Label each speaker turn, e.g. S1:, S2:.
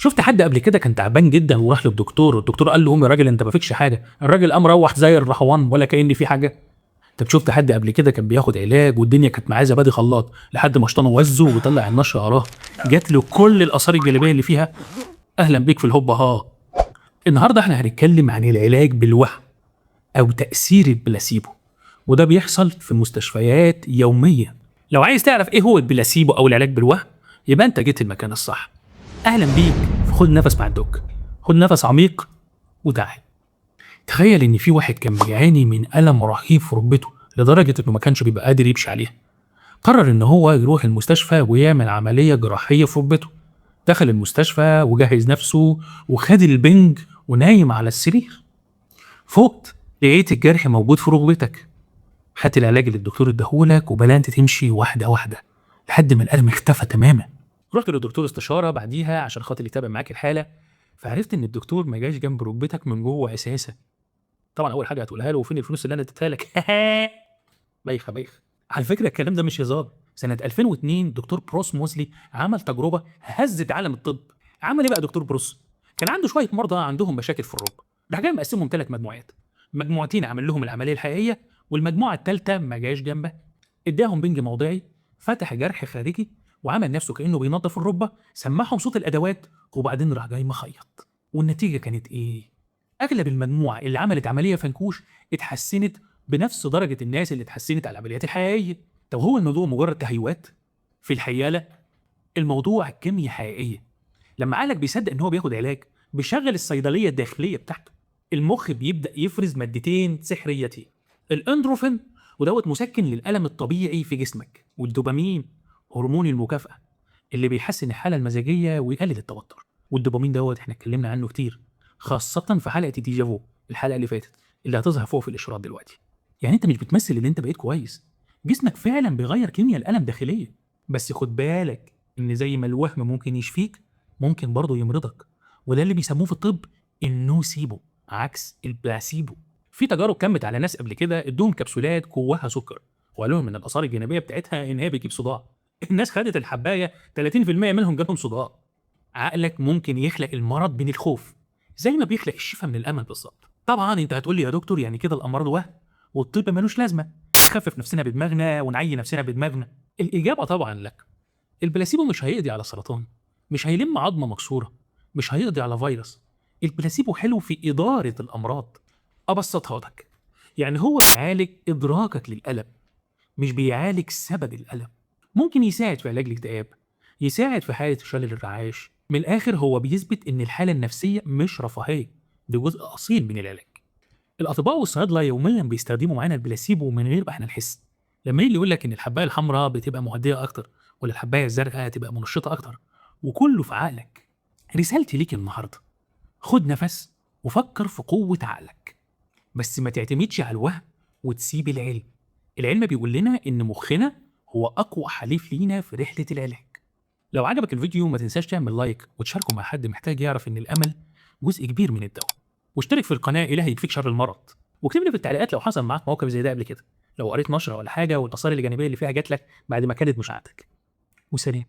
S1: شفت حد قبل كده كان تعبان جدا وراح للدكتور، والدكتور قال له قوم يا راجل انت ما فيكش حاجه، الراجل قام روح زي الرهوان ولا كأن في حاجه. طب شفت حد قبل كده كان بياخد علاج والدنيا كانت معاه زبادي خلاط لحد ما شطانه وزه وطلع النشر وراه، جات له كل الاثار الجانبيه اللي فيها؟ اهلا بيك في الهوبا ها. النهارده احنا هنتكلم عن العلاج بالوهم او تاثير البلاسيبو، وده بيحصل في المستشفيات يوميا. لو عايز تعرف ايه هو البلاسيبو او العلاج بالوهم يبقى انت جيت المكان الصح. اهلا بيك. خد نفس مع الدك، خد نفس عميق ودعي. تخيل ان في واحد كان بيعاني من الم رهيب في ركبته لدرجه انه ما كانش بيبقى قادر يمشي عليها. قرر ان هو يروح المستشفى ويعمل عمليه جراحيه في ركبته. دخل المستشفى وجهز نفسه وخد البنج ونايم على السرير. فقت لقيت الجرح موجود في ركبتك. خدت العلاج اللي الدكتور اداهولك وبدأت تمشي واحده واحده لحد ما الالم اختفى تماما. رحت للدكتور استشاره بعديها عشان خاطر يتابع معاك الحاله، فعرفت ان الدكتور ما جاش جنب ركبتك من جوه اساسا. طبعا اول حاجه هتقولها له فين الفلوس اللي انا اديتها لك؟ بايخه بايخه. على فكره الكلام ده مش هزار. سنه 2002 دكتور بروس موزلي عمل تجربه هزت عالم الطب. عمل ايه بقى دكتور بروس؟ كان عنده شويه مرضى عندهم مشاكل في الركبه، راح جاي مقسمهم 3 مجموعات. مجموعتين عمل لهم العمليه الحقيقيه والمجموعه الثالثه ما جاش جنبها. اداهم بنج موضعي، فتح جرح خارجي وعمل نفسه كانه بينظف الركبه، سمعهم صوت الادوات وبعدين راح جاي مخيط. والنتيجه كانت ايه؟ اغلب المجموعه اللي عملت عمليه فنكوش اتحسنت بنفس درجه الناس اللي اتحسنت على العمليات الحقيقيه. طب هو الموضوع مجرد تهيؤات؟ في الحقيقه لا، الموضوع كيمياء حقيقيه. لما عقلك بيصدق ان هو بياخد علاج بيشغل الصيدليه الداخليه بتاعته. المخ بيبدا يفرز مادتين سحريتين، الاندروفين ودوت مسكن للالم الطبيعي في جسمك، والدوبامين هرمون المكافاه اللي بيحسن الحاله المزاجيه ويقلل التوتر. والدوبامين دوت احنا اتكلمنا عنه كتير، خاصه في حلقه الديجافو الحلقه اللي فاتت اللي هتظهر فوق في الاشارات دلوقتي. يعني انت مش بتمثل ان انت بقيت كويس، جسمك فعلا بيغير كيمياء الالم داخليا. بس خد بالك ان زي ما الوهم ممكن يشفيك ممكن برضه يمرضك، وده اللي بيسموه في الطب النوسيبو عكس البلاسيبو. في تجارب كمت على ناس قبل كده ادوهم كبسولات جواها سكر وقالوا لهم ان الاثار الجانبيه بتاعتها ان هي بتجيب صداع. الناس خدت الحبايه 30% منهم جالهم صداع. عقلك ممكن يخلق المرض من الخوف زي ما بيخلق الشفاء من الامل بالظبط. طبعا انت هتقول لي يا دكتور يعني كده الامراض وهم والطب ملوش لازمه، نخفف نفسنا بدماغنا ونعي نفسنا بدماغنا. الاجابه طبعا لا. البلاسيبو مش هيقضي على سرطان، مش هيلم عظمه مكسوره، مش هيقضي على فيروس. البلاسيبو حلو في اداره الامراض. ابسطها لك، يعني هو بيعالج ادراكك للالم مش بيعالج سبب الالم. ممكن يساعد في علاج الاكتئاب، يساعد في حاله شلل الرعاش. من الاخر هو بيثبت ان الحاله النفسيه مش رفاهيه، دي جزء اصيل من العلاج. الاطباء والصيادله يوميا بيستخدموا معانا البلاسيبو من غير ما احنا نحس. لما يجي يقول لك ان الحبايه الحمراء بتبقى مهدئه اكتر ولا الحبايه الزرقاء تبقى منشطه اكتر، وكله في عقلك. رسالتي ليك النهارده، خد نفس وفكر في قوه عقلك، بس ما تعتمدش على الوهم وتسيب العلم. العلم بيقول لنا ان مخنا هو اقوى حليف لينا في رحله العلاج. لو عجبك الفيديو ما تنساش تعمل لايك وتشاركه مع حد محتاج يعرف ان الامل جزء كبير من الدواء، واشترك في القناه الهي يكفيك شر المرض. واكتب لي في التعليقات لو حصل معاك موقف زي ده قبل كده، لو قريت نشره ولا حاجه والاثار الجانبيه اللي فيها جات لك بعد ما كانت مش عادتك. وسلام.